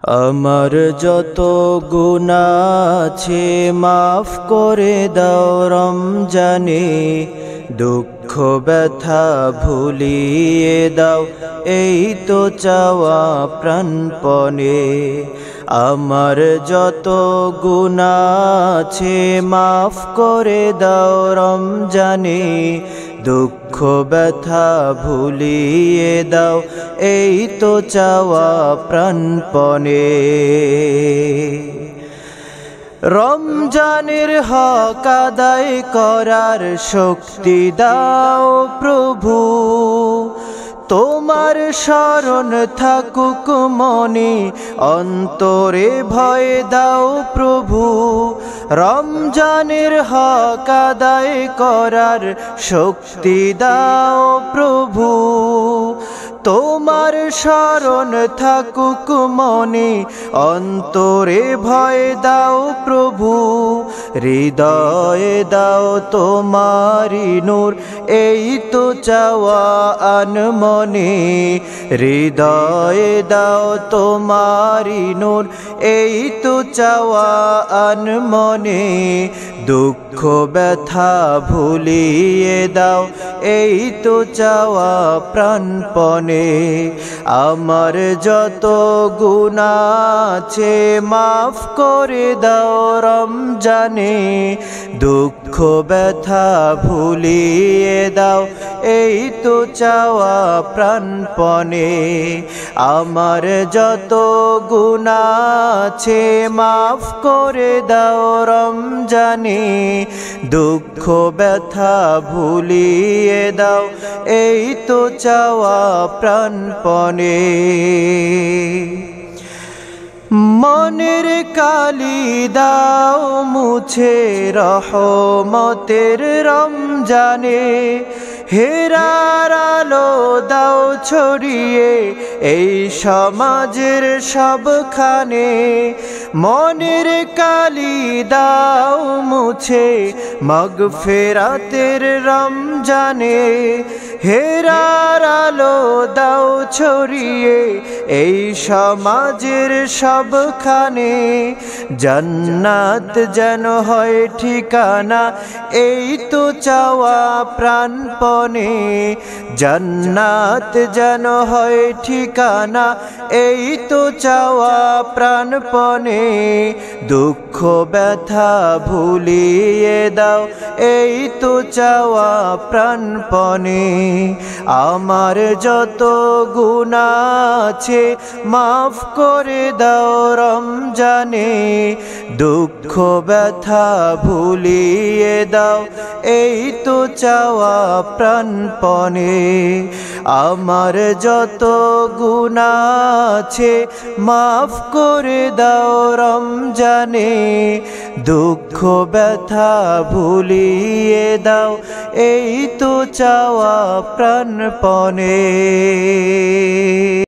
আমার যত গুনাহ আছে মাফ করে দাও রমজানে, দুঃখ ব্যথা ভুলিয়ে দাও এই তো চাওয়া প্রাণপণে। আমার যত গুনাহ আছে মাফ করে দাও রমজানে, দুঃখ ব্যথা ভুলিয়ে দাও এই তো চাওয়া প্রাণপণে। রমজানের হক আদায় করার শক্তি দাও প্রভু, তোমার শরণ থাকুক মনে, অন্তরে ভয় দাও প্রভু। রমজানের হক আদায় করার শক্তি দাও প্রভু, তোমার শরণ থাকুক মনে, অন্তরে ভয় দাও প্রভু। হৃদয়ে দাও তোমারি নূর এই তো চাওয়া আনমনে, হৃদয়ে দাও তোমারি নূর এই তো চাওয়া আনমনে। দুঃখ ব্যথা ভুলিয়ে দাও এই তো চাওয়া প্রাণপণে। আমার যত গুনাহ আছে মাফ করে দাও রমজানে, দুঃখ ব্যথা ভুলিয়ে দাও এই তো চাওয়া প্রাণপণে। আমার যত গুনাহ আছে মাফ করে দাও রমজানে, দুঃখ ব্যথা ভুলিয়ে দাও এই তো চাওয়া প্রাণপণে। মনের কালি দাও মুছে রহমতের রমজানে, হেরার আলো দাও ছড়িয়ে এই সমাজের সবখানে। মনের কালি দাও মুছে মাগফিরাতের রমজানে, হেরার আলো দাও ছড়িয়ে এই সমাজের সবখানে। জান্নাত যেন হয় ঠিকানা এই তো চাওয়া প্রাণপণে, জান্নাত যেন হয় ঠিকানা এই তো চাওয়া প্রাণপণে। দুঃখ ব্যথা ভুলিয়ে দাও এই তো চাওয়া প্রাণপণে। আমার যত গুনাহ আছে মাফ করে দাও রমজানে, দুঃখ ব্যথা ভুলিয়ে দাও এই তো চাওয়া প্রাণপণে। আমার যত গুনাহ আছে মাফ করে দাও রমজানে, দুঃখ ব্যথা ভুলিয়ে দাও এই তো চাওয়া প্রাণপণে।